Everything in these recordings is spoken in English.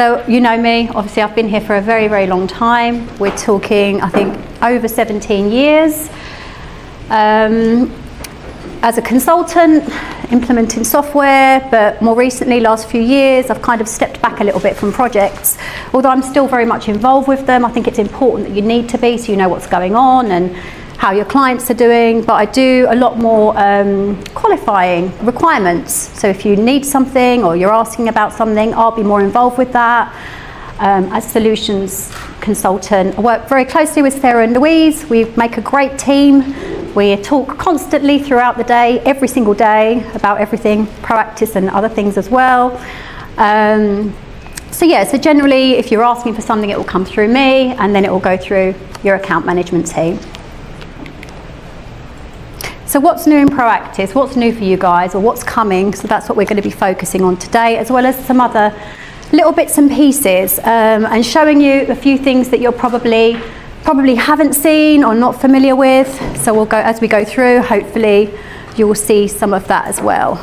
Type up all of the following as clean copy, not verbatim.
So you know me, obviously I've been here for a very, very long time. We're talking, I think, over 17 years. As a consultant, implementing software, but more recently, last few years, I've kind of stepped back a little bit from projects. Although I'm still very much involved with them, I think it's important that you need to be so you know what's going on and how your clients are doing, but I do a lot more qualifying requirements. So if you need something or you're asking about something, I'll be more involved with that. As solutions consultant, I work very closely with Sarah and Louise. We make a great team. We talk constantly throughout the day, every single day, about everything, Proactis and other things as well. So generally, if you're asking for something, it will come through me, and then it will go through your account management team. So what's new in Proactis? What's new for you guys, or what's coming? So that's what we're going to be focusing on today, as well as some other little bits and pieces, and showing you a few things that you're probably haven't seen or not familiar with. So we'll go, as we go through, hopefully you will see some of that as well.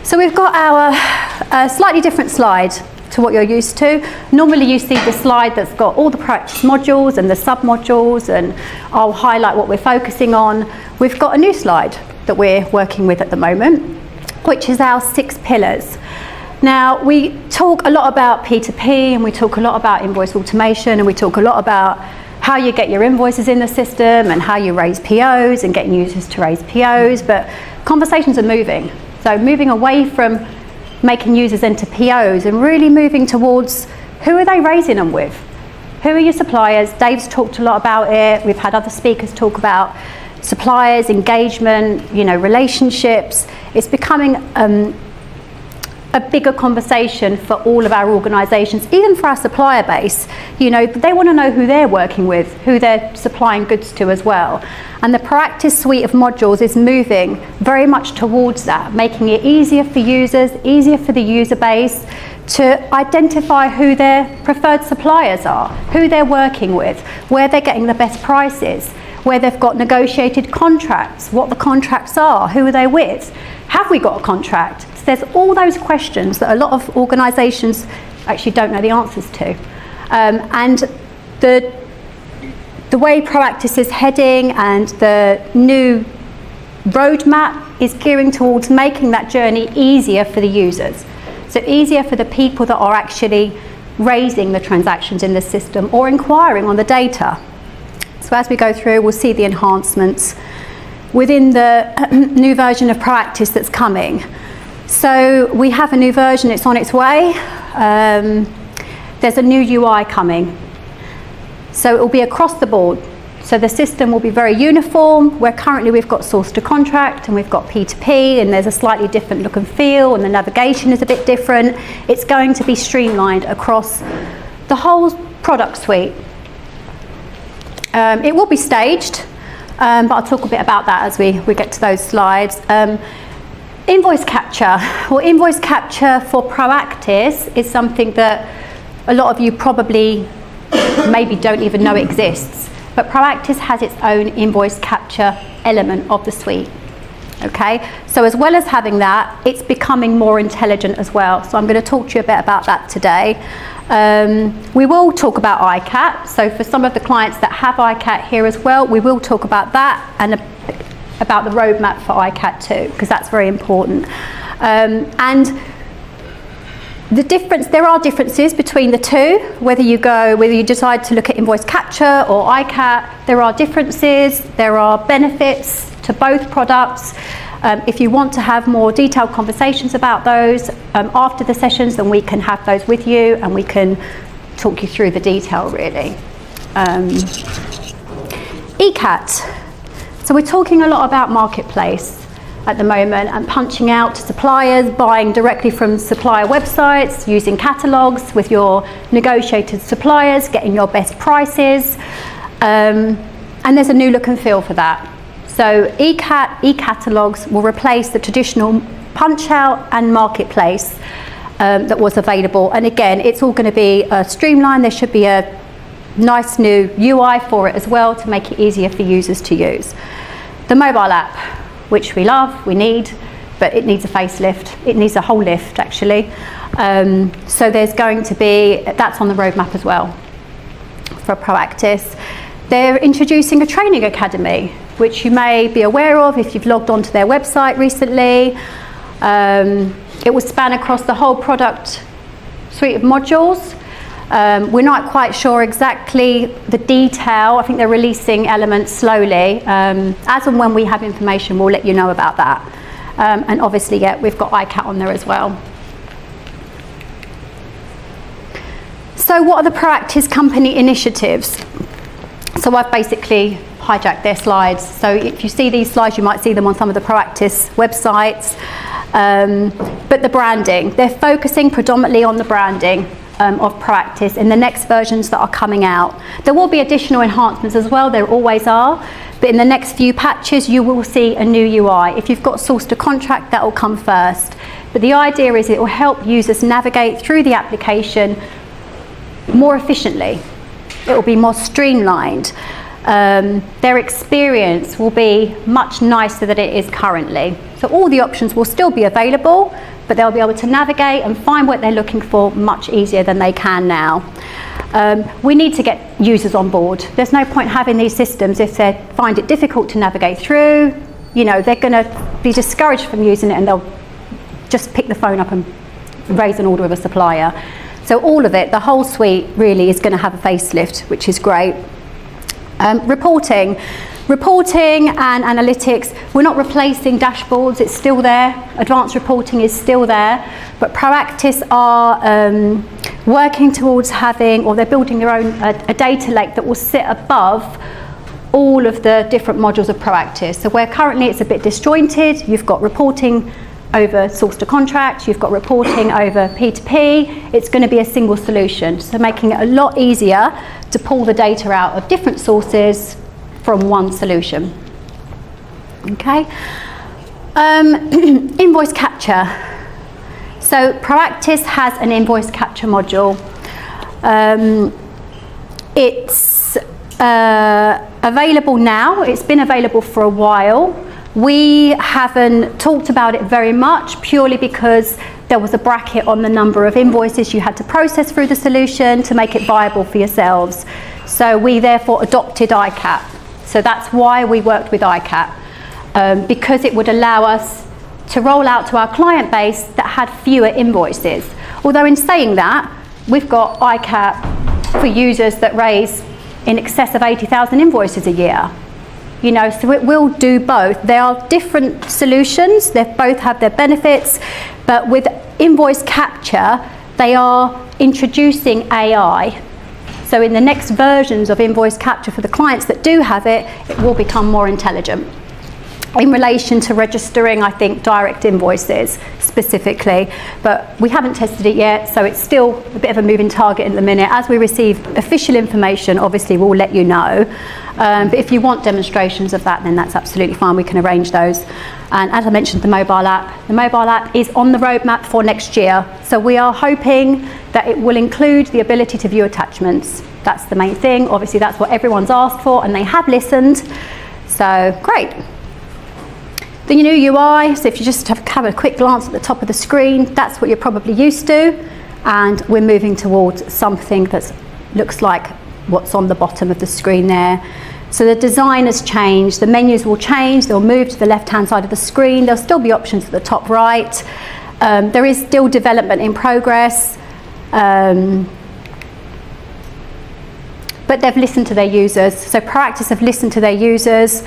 So we've got our slightly different slide to what you're used to. Normally you see the slide that's got all the Proactis modules and the sub-modules, and I'll highlight what we're focusing on. We've got a new slide that we're working with at the moment, which is our 6 pillars. Now, we talk a lot about P2P, and we talk a lot about invoice automation, and we talk a lot about how you get your invoices in the system and how you raise POs and getting users to raise POs, but conversations are moving. So moving away from making users enter POs and really moving towards who are they raising them with? Who are your suppliers? Dave's talked a lot about it. We've had other speakers talk about suppliers, engagement, relationships. It's becoming a bigger conversation for all of our organisations, even for our supplier base. They want to know who they're working with, who they're supplying goods to as well. And the Proactis suite of modules is moving very much towards that, making it easier for users, easier for the user base to identify who their preferred suppliers are, who they're working with, where they're getting the best prices, where they've got negotiated contracts, what the contracts are, who are they with, have we got a contract? So there's all those questions that a lot of organisations actually don't know the answers to. And the way Proactis is heading and the new roadmap is gearing towards making that journey easier for the users. So easier for the people that are actually raising the transactions in the system or inquiring on the data. So as we go through, we'll see the enhancements within the new version of Proactis that's coming. So we have a new version, it's on its way. There's a new UI coming. So it will be across the board. So the system will be very uniform, where currently we've got source to contract and we've got P2P, and there's a slightly different look and feel, and the navigation is a bit different. It's going to be streamlined across the whole product suite. It will be staged, but I'll talk a bit about that as we get to those slides. Invoice capture. Well, invoice capture for Proactis is something that a lot of you probably maybe don't even know exists. But Proactis has its own invoice capture element of the suite. Okay, so as well as having that, it's becoming more intelligent as well. So I'm going to talk to you a bit about that today. We will talk about ICAT. So for some of the clients that have ICAT here as well, we will talk about that and about the roadmap for ICAT too, because that's very important. And there are differences between the two, whether you decide to look at invoice capture or ICAT, there are differences, there are benefits to both products. If you want to have more detailed conversations about those after the sessions, then we can have those with you and we can talk you through the detail really. ECAT. So we're talking a lot about marketplace at the moment and punching out to suppliers, buying directly from supplier websites, using catalogues with your negotiated suppliers, getting your best prices, and there's a new look and feel for that. So e-catalogues will replace the traditional punch out and marketplace that was available, and again it's all going to be streamlined. There should be a nice new UI for it as well to make it easier for users to use. The mobile app, which we love, we need, but it needs a facelift. It needs a whole lift actually. So there's going to be, that's on the roadmap as well for Proactis. They're introducing a training academy, which you may be aware of if you've logged onto their website recently. It will span across the whole product suite of modules. We're not quite sure exactly the detail. I think they're releasing elements slowly. As and when we have information, we'll let you know about that. And obviously, yeah, we've got ICAT on there as well. So what are the Proactis company initiatives? So I've basically hijacked their slides. So if you see these slides, you might see them on some of the Proactis websites. But the branding, they're focusing predominantly on the branding of Proactis in the next versions that are coming out. There will be additional enhancements as well, there always are. But in the next few patches, you will see a new UI. If you've got source to contract, that will come first. But the idea is it will help users navigate through the application more efficiently. It will be more streamlined. Their experience will be much nicer than it is currently. So all the options will still be available, but they'll be able to navigate and find what they're looking for much easier than they can now. We need to get users on board. There's no point having these systems if they find it difficult to navigate through. You know, they're going to be discouraged from using it and they'll just pick the phone up and raise an order with a supplier. So all of it, the whole suite really is going to have a facelift, which is great. Reporting and analytics, we're not replacing dashboards, it's still there. Advanced reporting is still there, but Proactis are working towards having, or they're building their own a data lake that will sit above all of the different modules of Proactis. So where currently it's a bit disjointed, you've got reporting over source to contract, you've got reporting over P2P, it's going to be a single solution. So making it a lot easier to pull the data out of different sources from one solution. Okay. Invoice capture. So Proactis has an invoice capture module. It's available now. It's been available for a while. We haven't talked about it very much purely because there was a bracket on the number of invoices you had to process through the solution to make it viable for yourselves. So we therefore adopted ICAT. So that's why we worked with ICAT, because it would allow us to roll out to our client base that had fewer invoices. Although in saying that, we've got ICAT for users that raise in excess of 80,000 invoices a year. You know, so it will do both. They are different solutions, they both have their benefits, but with invoice capture, they are introducing AI. So in the next versions of invoice capture for the clients that do have it, it will become more intelligent. In relation to registering, I think, direct invoices specifically, but we haven't tested it yet, so it's still a bit of a moving target at the minute. As we receive official information, obviously we'll let you know. But if you want demonstrations of that, then that's absolutely fine, we can arrange those. And as I mentioned, the mobile app is on the roadmap for next year. So we are hoping that it will include the ability to view attachments. That's the main thing. Obviously that's what everyone's asked for and they have listened. So great. The new UI, so if you just have a quick glance at the top of the screen, that's what you're probably used to. And we're moving towards something that looks like what's on the bottom of the screen there. So the design has changed, the menus will change, they'll move to the left-hand side of the screen, there'll still be options at the top right. There is still development in progress, but they've listened to their users. So Proactis have listened to their users,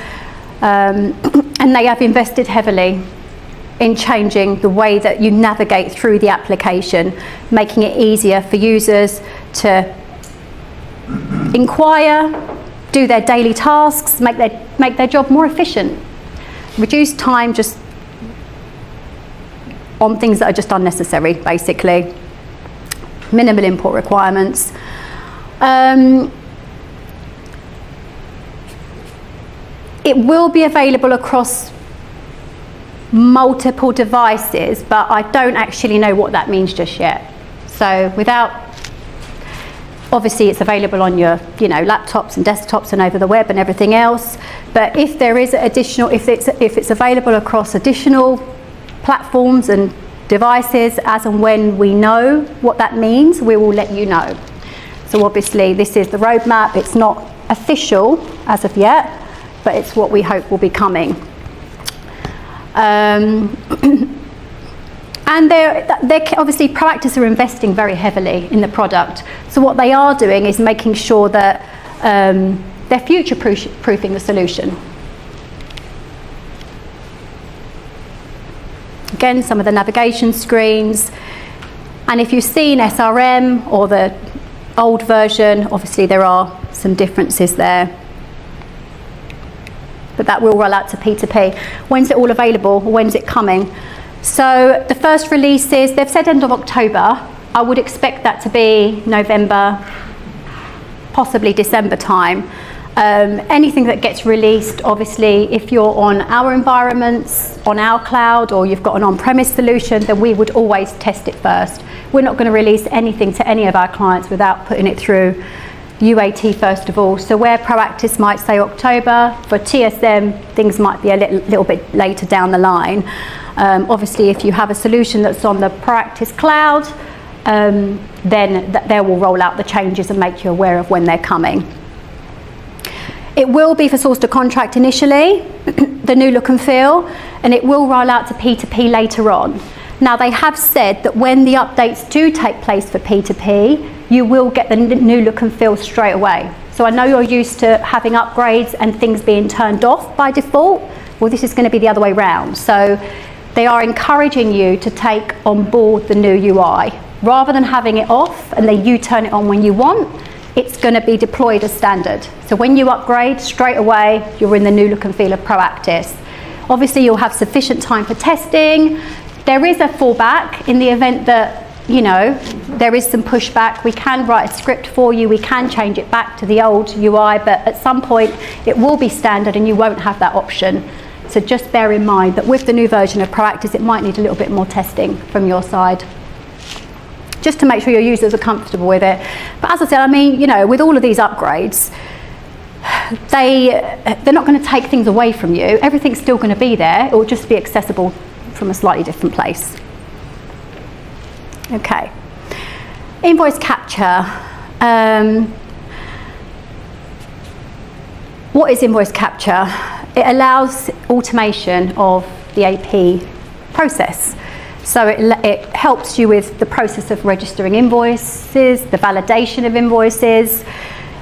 and they have invested heavily in changing the way that you navigate through the application, making it easier for users to inquire, do their daily tasks, make their job more efficient, reduce time just on things that are just unnecessary, basically. Minimal import requirements. It will be available across multiple devices, but I don't actually know what that means just yet. So obviously it's available on your, laptops and desktops and over the web and everything else. But if there is if it's available across additional platforms and devices. As and when we know what that means, we will let you know. So obviously this is the roadmap. It's not official as of yet, but it's what we hope will be coming. And they're obviously, Proactis are investing very heavily in the product. So what they are doing is making sure that they're future-proofing the solution. Again, some of the navigation screens. And if you've seen SRM or the old version, obviously there are some differences there. But that will roll out to P2P. When's it all available? When's it coming? So the first releases, they've said end of October. I would expect that to be November, possibly December time. Anything that gets released, obviously, if you're on our environments, on our cloud, or you've got an on-premise solution, then we would always test it first. We're not going to release anything to any of our clients without putting it through UAT first of all. So where Proactis might say October, for TSM, things might be a little bit later down the line. Obviously, if you have a solution that's on the Proactis cloud, then they will roll out the changes and make you aware of when they're coming. It will be for source to contract initially, the new look and feel, and it will roll out to P2P later on. Now, they have said that when the updates do take place for P2P, you will get the new look and feel straight away. So I know you're used to having upgrades and things being turned off by default. Well, this is going to be the other way around. So they are encouraging you to take on board the new UI. Rather than having it off and then you turn it on when you want, it's going to be deployed as standard. So when you upgrade, straight away, you're in the new look and feel of Proactis. Obviously, you'll have sufficient time for testing. There is a fallback in the event that, you know, there is some pushback. We can write a script for you. We can change it back to the old UI, but at some point, it will be standard and you won't have that option. So just bear in mind that with the new version of Proactis, it might need a little bit more testing from your side, just to make sure your users are comfortable with it. But as I said, I mean, you know, with all of these upgrades, they're not going to take things away from you. Everything's still going to be there. It will just be accessible from a slightly different place. Okay. Invoice capture. What is invoice capture? It allows automation of the AP process. So it helps you with the process of registering invoices, the validation of invoices,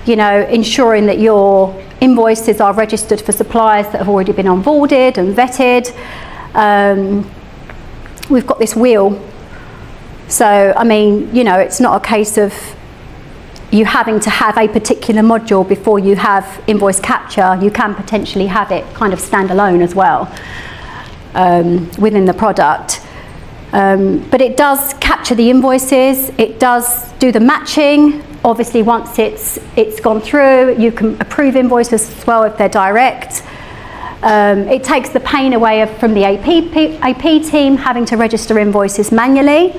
you know, ensuring that your invoices are registered for suppliers that have already been onboarded and vetted. We've got this wheel. So, I mean, you know, it's not a case of you having to have a particular module before you have invoice capture. You can potentially have it kind of standalone as well within the product. But it does capture the invoices, it does do the matching. Obviously, once it's gone through, you can approve invoices as well if they're direct. It takes the pain away from the AP team having to register invoices manually.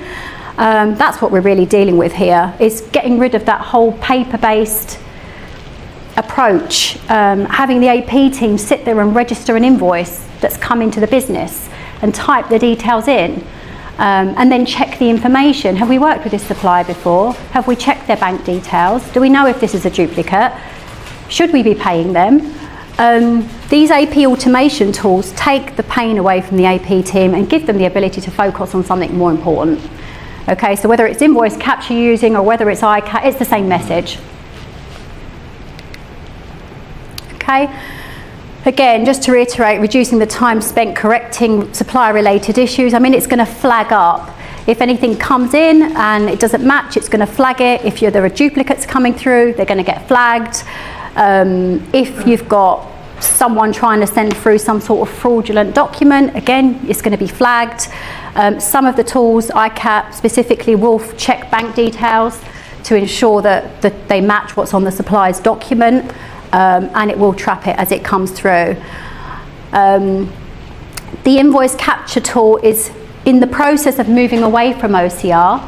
That's what we're really dealing with here, is getting rid of that whole paper-based approach. Having the AP team sit there and register an invoice that's come into the business and type the details in. And then check the information. Have we worked with this supplier before? Have we checked their bank details? Do we know if this is a duplicate? Should we be paying them? These AP automation tools take the pain away from the AP team and give them the ability to focus on something more important. Okay, so whether it's invoice capture you're using or whether it's ICAT, it's the same message. Okay. Again, just to reiterate, reducing the time spent correcting supplier-related issues. I mean, it's going to flag up. If anything comes in and it doesn't match, it's going to flag it. If there are duplicates coming through, they're going to get flagged. If you've got someone trying to send through some sort of fraudulent document, again, it's going to be flagged. Some of the tools, ICAT specifically, will check bank details to ensure that they match what's on the supplier's document. And it will trap it as it comes through. The invoice capture tool is in the process of moving away from OCR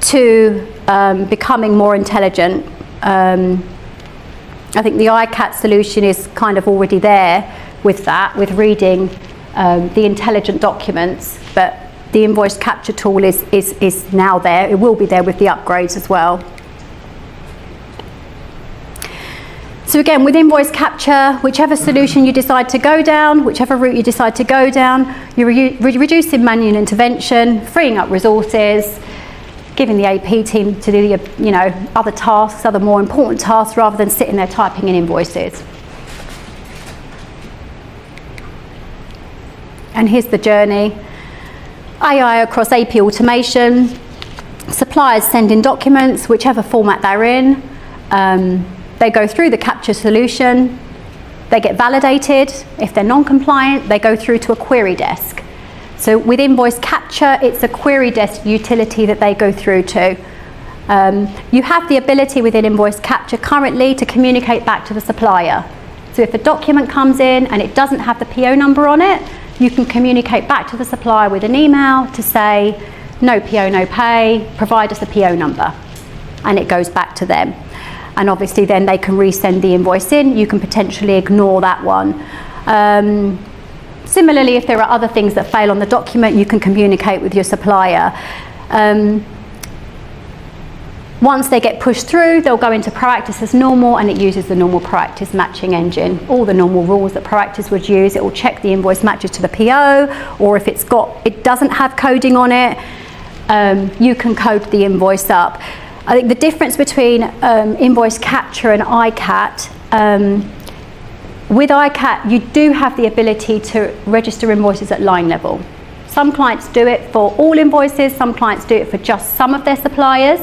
to becoming more intelligent. I think the ICAT solution is kind of already there with that, with reading the intelligent documents, but the invoice capture tool is now there. It will be there with the upgrades as well. So again, with invoice capture, whichever solution you decide to go down, whichever route you decide to go down, you're reducing manual intervention, freeing up resources, giving the AP team to do the other tasks, other more important tasks, rather than sitting there typing in invoices. And here's the journey. AI across AP automation, suppliers send in documents, whichever format they're in. They go through the capture solution, they get validated. If they're non-compliant, they go through to a query desk. So with invoice capture, it's a query desk utility that they go through to. You have the ability within invoice capture currently to communicate back to the supplier. So if a document comes in and it doesn't have the PO number on it, you can communicate back to the supplier with an email to say, no PO, no pay, provide us the PO number. And it goes back to them. And obviously then they can resend the invoice in. You can potentially ignore that one. Similarly, if there are other things that fail on the document, you can communicate with your supplier. Once they get pushed through, they'll go into Proactis as normal, and it uses the normal Proactis matching engine. All the normal rules that Proactis would use. It will check the invoice matches to the PO, or if it doesn't have coding on it, you can code the invoice up. I think the difference between invoice capture and ICAT, with ICAT you do have the ability to register invoices at line level. Some clients do it for all invoices, some clients do it for just some of their suppliers.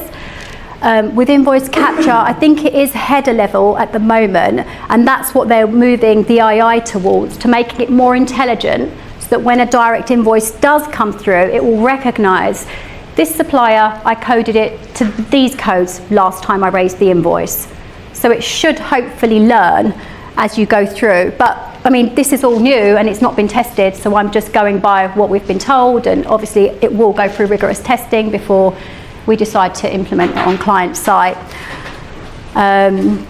With invoice capture, I think it is header level at the moment, and that's what they're moving the AI towards, to making it more intelligent, so that when a direct invoice does come through, it will recognise this supplier, I coded it to these codes last time I raised the invoice. So it should hopefully learn as you go through. But I mean, this is all new and it's not been tested, so I'm just going by what we've been told, and obviously it will go through rigorous testing before we decide to implement it on client site. And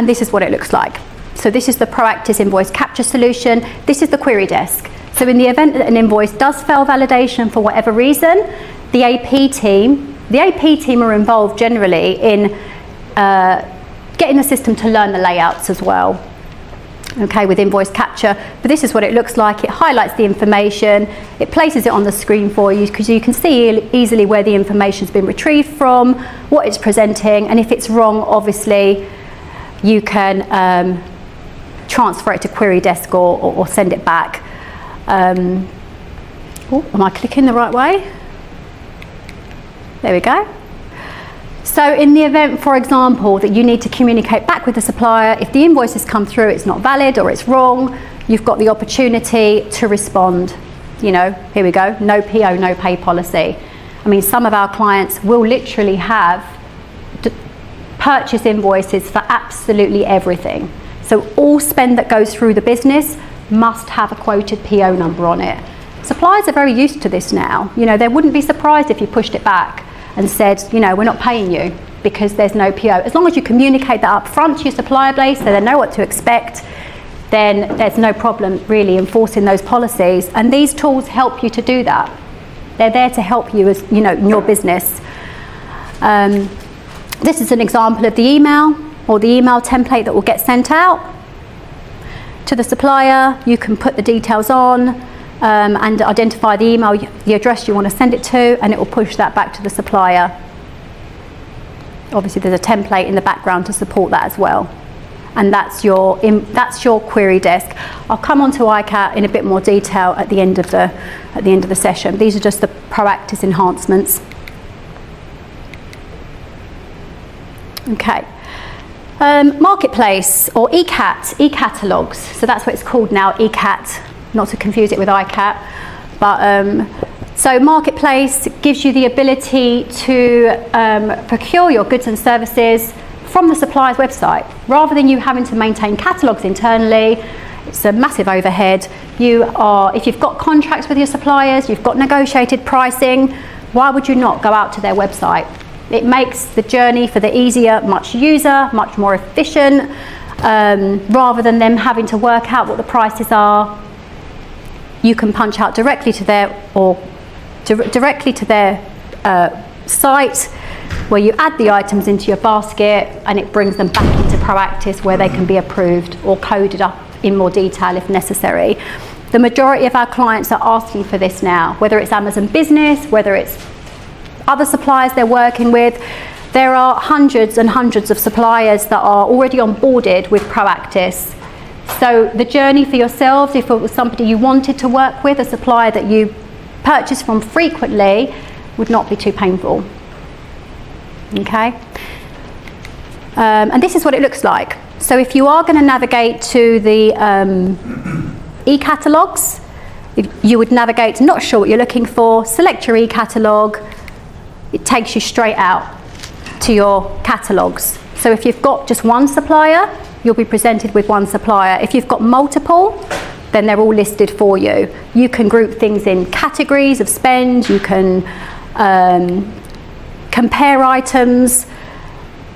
this is what it looks like. So this is the Proactis invoice capture solution. This is the query desk. So in the event that an invoice does fail validation for whatever reason, the AP team are involved generally in getting the system to learn the layouts as well. Okay, with invoice capture, but this is what it looks like. It highlights the information, it places it on the screen for you, because you can see easily where the information's been retrieved from, what it's presenting, and if it's wrong, obviously, you can transfer it to query desk or send it back. Am I clicking the right way? There we go. So in the event, for example, that you need to communicate back with the supplier, if the invoice has come through, it's not valid or it's wrong, you've got the opportunity to respond. You know, here we go, no PO, no pay policy. I mean, some of our clients will literally have purchase invoices for absolutely everything. So all spend that goes through the business must have a quoted PO number on it. Suppliers are very used to this now. You know, they wouldn't be surprised if you pushed it back and said, you know, we're not paying you because there's no PO. As long as you communicate that up front to your supplier base so they know what to expect, then there's no problem really enforcing those policies. And these tools help you to do that. They're there to help you as, you know, in your business. This is an example of the email or the email template that will get sent out to the supplier. You can put the details on and identify the email, the address you want to send it to, and it will push that back to the supplier. Obviously there's a template in the background to support that as well. And that's your query desk. I'll come on to ICAT in a bit more detail at the end of the session. These are just the Proactis enhancements. Okay. Marketplace or ECAT, e-catalogues. So that's what it's called now, ECAT, not to confuse it with ICAT. But so Marketplace gives you the ability to procure your goods and services from the supplier's website, rather than you having to maintain catalogues internally. It's a massive overhead. If you've got contracts with your suppliers, you've got negotiated pricing, why would you not go out to their website? It makes the journey for the easier, much more efficient, rather than them having to work out what the prices are. you can punch out directly to their site, where you add the items into your basket and it brings them back into Proactis, where they can be approved or coded up in more detail if necessary. The majority of our clients are asking for this now, whether it's Amazon Business, whether it's other suppliers they're working with. There are hundreds and hundreds of suppliers that are already onboarded with Proactis. So the journey for yourselves, if it was somebody you wanted to work with, a supplier that you purchase from frequently, would not be too painful. Okay? And this is what it looks like. So if you are going to navigate to the e-catalogues, you would navigate to not sure what you're looking for, select your e-catalogue, it takes you straight out to your catalogues. So if you've got just one supplier, you'll be presented with one supplier. If you've got multiple, then they're all listed for you. You can group things in categories of spend, you can compare items.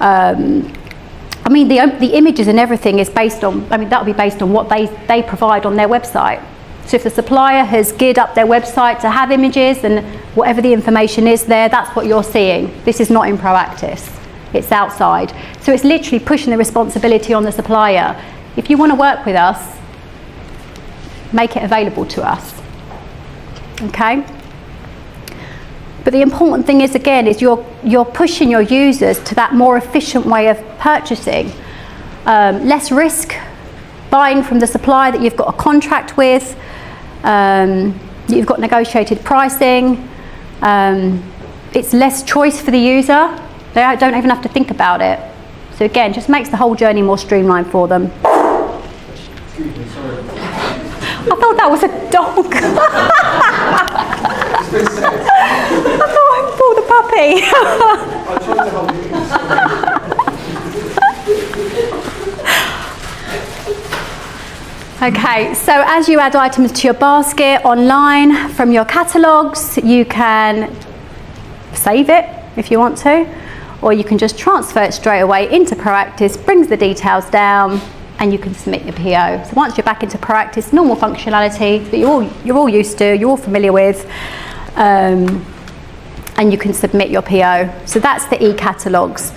I mean, the images and everything is based on, that'll be based on what they provide on their website. So if the supplier has geared up their website to have images, and whatever the information is there, that's what you're seeing. This is not in Proactis, it's outside. So it's literally pushing the responsibility on the supplier. If you want to work with us, make it available to us. Okay? But the important thing is, again, is you're pushing your users to that more efficient way of purchasing. Less risk, buying from the supplier that you've got a contract with, you've got negotiated pricing. It's less choice for the user. They don't even have to think about it. So again, just makes the whole journey more streamlined for them. Excuse me, sorry. I thought that was a dog. It's been said. I thought I bought the puppy. I tried to help you. Okay, so as you add items to your basket online from your catalogues, you can save it if you want to, or you can just transfer it straight away into Proactis, brings the details down, and you can submit your PO. So once you're back into Proactis, normal functionality that you're all used to, you're all familiar with, and you can submit your PO. So that's the e-catalogues.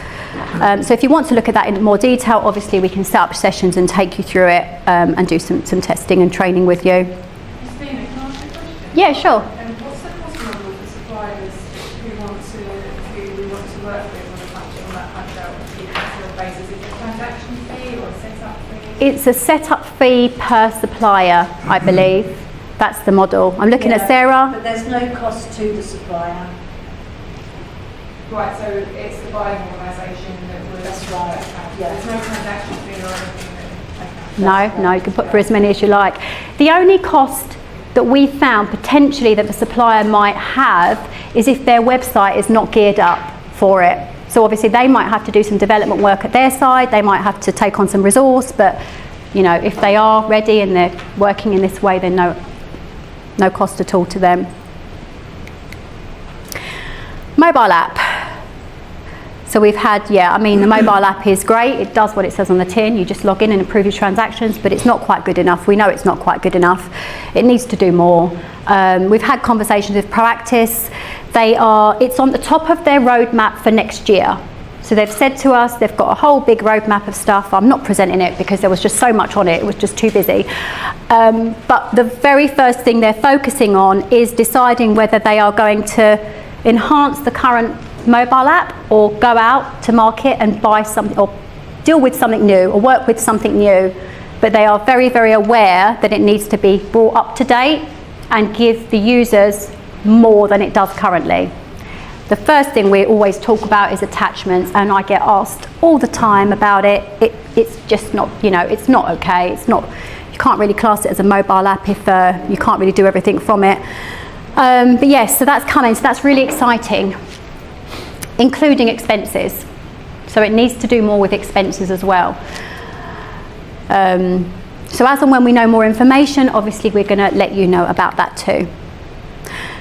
So if you want to look at that in more detail, obviously we can set up sessions and take you through it, and do some testing and training with you. Christina, can I ask you a question? Yeah, sure. What's the cost model for suppliers who want to work with on that basis? Is it a transaction fee or a setup fee? It's a setup fee per supplier, I believe. That's the model. I'm looking at Sarah. But there's no cost to the supplier. Right, so it's the buying organisation that would... That's right, yeah. There's no transaction fee or anything? No, you can put for as many as you like. The only cost that we found potentially that the supplier might have is if their website is not geared up for it. So obviously they might have to do some development work at their side, they might have to take on some resource, but if they are ready and they're working in this way, then no cost at all to them. Mobile app. So we've had, the mobile app is great. It does what it says on the tin. You just log in and approve your transactions, but it's not quite good enough. We know it's not quite good enough. It needs to do more. We've had conversations with Proactis. It's on the top of their roadmap for next year. So they've said to us, they've got a whole big roadmap of stuff. I'm not presenting it because there was just so much on it. It was just too busy. But the very first thing they're focusing on is deciding whether they are going to enhance the current mobile app or go out to market and buy something or deal with something new or work with something new. But they are very, very aware that it needs to be brought up to date and give the users more than it does currently. The first thing we always talk about is attachments, and I get asked all the time about it. It's just not, it's not okay. It's not, you can't really class it as a mobile app if you can't really do everything from it. But yes, so that's coming, so that's really exciting, including expenses. So it needs to do more with expenses as well. So as and when we know more information, obviously we're going to let you know about that too.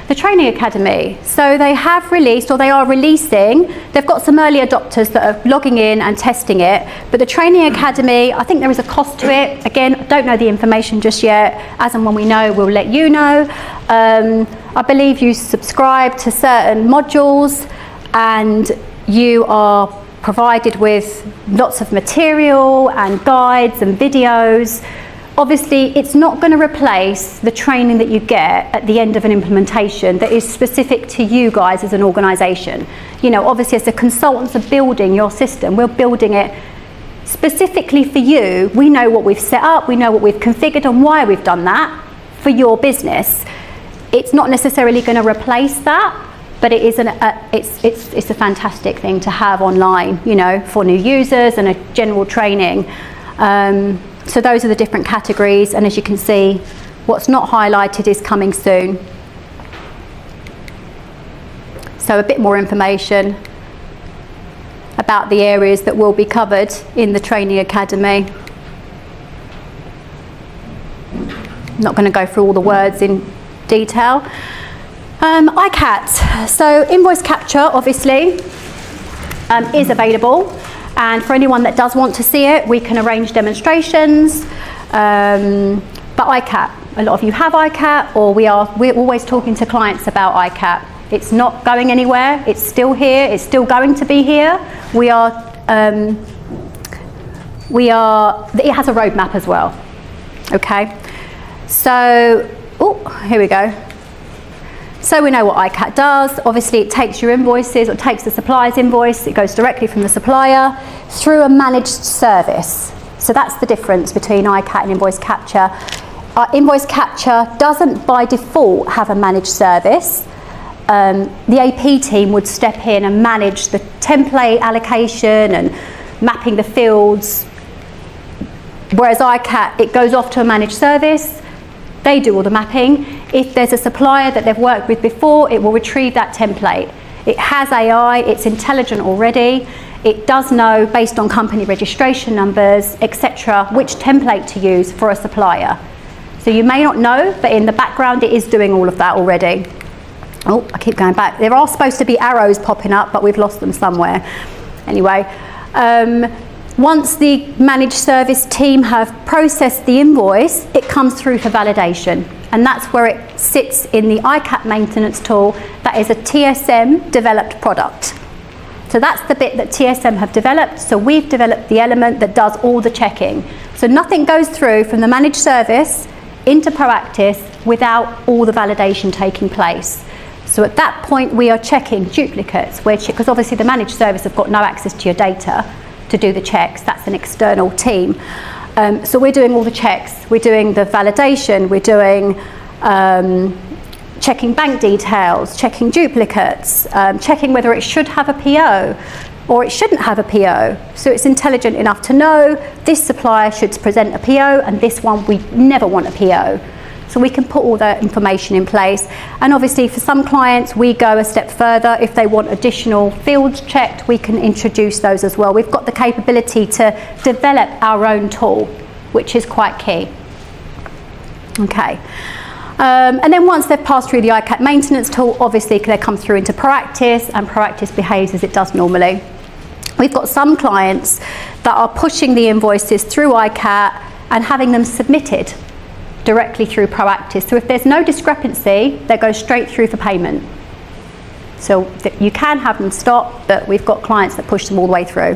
The The Training Academy. So they have released, or they are releasing, they've got some early adopters that are logging in and testing it, but the Training Academy, I think there is a cost to it. Again, I don't know the information just yet. As and when we know, we'll let you know. I believe you subscribe to certain modules and you are provided with lots of material and guides and videos. Obviously, it's not going to replace the training that you get at the end of an implementation that is specific to you guys as an organisation. You know, obviously as the consultants are building your system, we're building it specifically for you. We know what we've set up, we know what we've configured and why we've done that for your business. It's not necessarily going to replace that, but it is it's a fantastic thing to have online, you know, for new users and a general training. So those are the different categories, and as you can see, what's not highlighted is coming soon. So a bit more information about the areas that will be covered in the Training Academy. I'm not going to go through all the words in detail. ICAT, so invoice capture obviously is available. And for anyone that does want to see it, we can arrange demonstrations. But ICAT, a lot of you have ICAT, or we're always talking to clients about ICAT. It's not going anywhere. It's still here. It's still going to be here. It has a roadmap as well. Okay. So, here we go. So we know what ICAT does. Obviously it takes your invoices, or takes the supplier's invoice, it goes directly from the supplier through a managed service. So that's the difference between ICAT and invoice capture. Invoice capture doesn't by default have a managed service. The AP team would step in and manage the template allocation and mapping the fields. Whereas ICAT, it goes off to a managed service. They do all the mapping. If there's a supplier that they've worked with before, it will retrieve that template. It has AI, it's intelligent already. It does know, based on company registration numbers, etc., which template to use for a supplier. So you may not know, but in the background it is doing all of that already. Oh, I keep going back. There are supposed to be arrows popping up, but we've lost them somewhere. Anyway, once the managed service team have processed the invoice, it comes through for validation. And that's where it sits in the ICAT maintenance tool. That is a TSM developed product. So that's the bit that TSM have developed. So we've developed the element that does all the checking. So nothing goes through from the managed service into Proactis without all the validation taking place. So at that point, we are checking duplicates, because obviously the managed service have got no access to your data to do the checks. That's an external team. So we're doing all the checks. We're doing the validation. We're doing checking bank details, checking duplicates, checking whether it should have a PO or it shouldn't have a PO. So it's intelligent enough to know this supplier should present a PO and this one we never want a PO. So we can put all that information in place. And obviously for some clients, we go a step further. If they want additional fields checked, we can introduce those as well. We've got the capability to develop our own tool, which is quite key. Okay. And then once they've passed through the ICAT maintenance tool, obviously they come through into Proactis, and Proactis behaves as it does normally. We've got some clients that are pushing the invoices through ICAT and having them submitted directly through Proactis. So if there's no discrepancy, they go straight through for payment. So you can have them stop, but we've got clients that push them all the way through.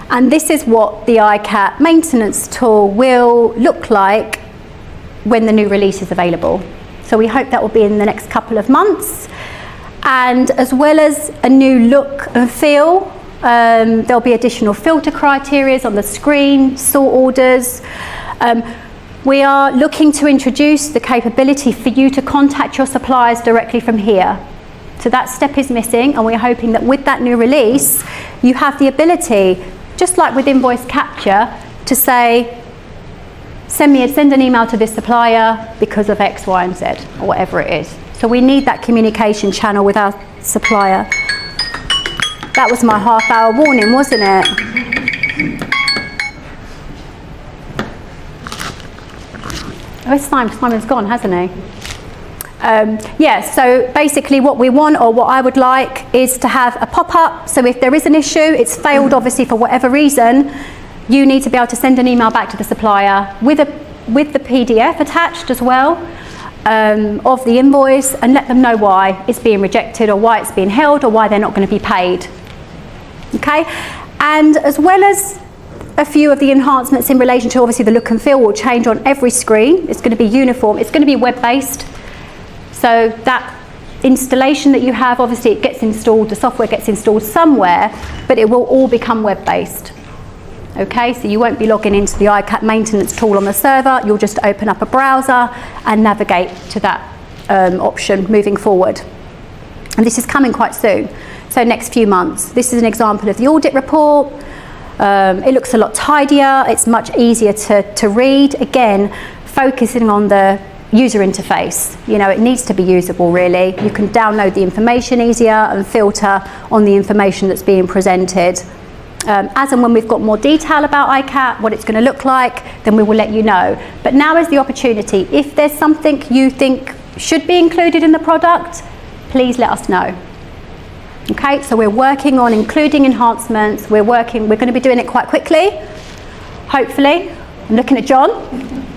And this is what the ICAT maintenance tool will look like when the new release is available. So we hope that will be in the next couple of months. And as well as a new look and feel, there'll be additional filter criteria on the screen, sort orders. We are looking to introduce the capability for you to contact your suppliers directly from here. So that step is missing, and we're hoping that with that new release, you have the ability, just like with invoice capture, to say, send an email to this supplier because of X, Y, and Z, or whatever it is. So we need that communication channel with our supplier. That was my half-hour warning, wasn't it? Oh, Simon's gone, hasn't he? Yeah, so basically what we want, or what I would like, is to have a pop-up. So if there is an issue, it's failed obviously for whatever reason, you need to be able to send an email back to the supplier with the PDF attached as well of the invoice, and let them know why it's being rejected, or why it's being held, or why they're not going to be paid. Okay, and as well as a few of the enhancements in relation to obviously the look and feel will change on every screen. It's going to be uniform. It's going to be web-based. So that installation that you have, obviously it gets installed, the software gets installed somewhere, but it will all become web-based. Okay, so you won't be logging into the iCat maintenance tool on the server. You'll just open up a browser and navigate to that option moving forward. And this is coming quite soon. So next few months. This is an example of the audit report. It looks a lot tidier. It's much easier to read. Again, focusing on the user interface. You know, it needs to be usable really. You can download the information easier and filter on the information that's being presented. As and when we've got more detail about iCat, what it's going to look like, then we will let you know. But now is the opportunity. If there's something you think should be included in the product, please let us know. Okay, so we're working on including enhancements. We're going to be doing it quite quickly, hopefully. I'm looking at John.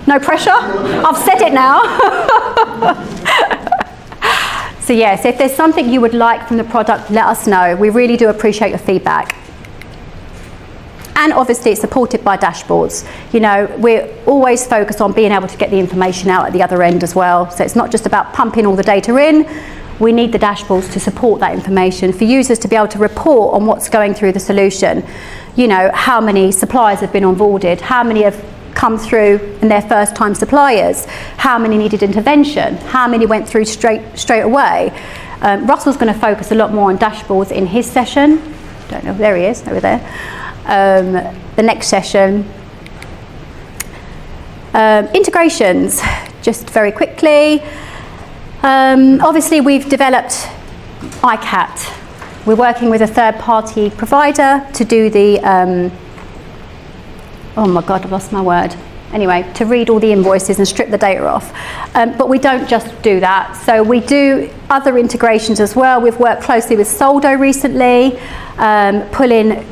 No pressure. I've said it now. So yes, if there's something you would like from the product, let us know. We really do appreciate your feedback. And obviously it's supported by dashboards. You know, we're always focused on being able to get the information out at the other end as well. So it's not just about pumping all the data in. We need the dashboards to support that information for users to be able to report on what's going through the solution. You know, how many suppliers have been onboarded, how many have come through and they're first time suppliers, how many needed intervention, how many went through straight away. Russell's going to focus a lot more on dashboards in his session. Don't know, there he is, over there. The next session. Integrations, just very quickly. Obviously we've developed iCat. We're working with a third-party provider to do the, oh my God, I've lost my word. Anyway, to read all the invoices and strip the data off. But we don't just do that. So we do other integrations as well. We've worked closely with Soldo recently, pulling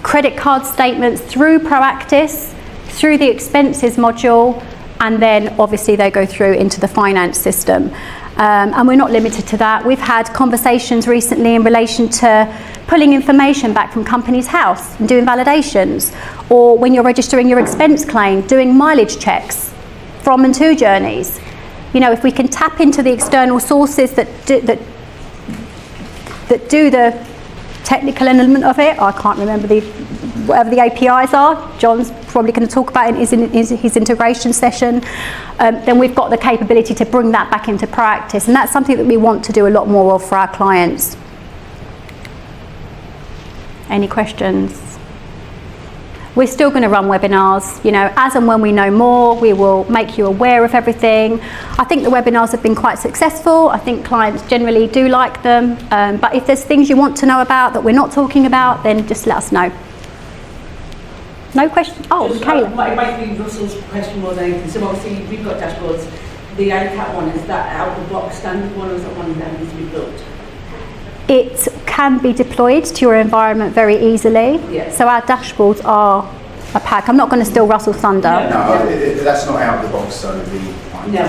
credit card statements through Proactis, through the expenses module, and then obviously they go through into the finance system. And we're not limited to that. We've had conversations recently in relation to pulling information back from Companies House and doing validations, or when you're registering your expense claim, doing mileage checks from and to journeys. You know, if we can tap into the external sources that do the technical element of it, I can't remember whatever the APIs are, John's probably going to talk about it in his integration session, then we've got the capability to bring that back into Proactis, and that's something that we want to do a lot more of for our clients. Any questions? We're still going to run webinars, you know, as and when we know more, we will make you aware of everything. I think the webinars have been quite successful. I think clients generally do like them. But if there's things you want to know about that we're not talking about, then just let us know. No question? Oh, Michaela. It might be Russell's question more than anything. So obviously we've got dashboards. The iCat one, is that out of the box standard one, or is that one that needs to be built? It can be deployed to your environment very easily. Yeah. So our dashboards are a pack. I'm not going to steal Russell's thunder. No, that's not out of the box, so the... No.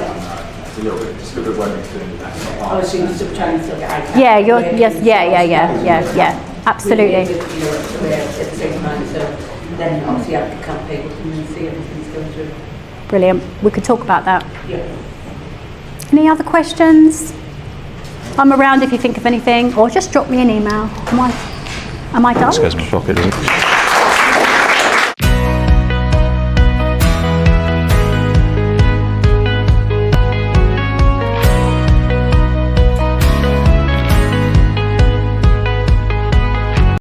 It's a little bit working through. That's not part Oh, of so you're still trying to still get iCat? Yeah, yeah, absolutely. At the same time, so then obviously I can't pay and see everything's going through. Brilliant. We could talk about that. Yeah. Any other questions? I'm around if you think of anything, or just drop me an email. Am I done? This goes in my pocket.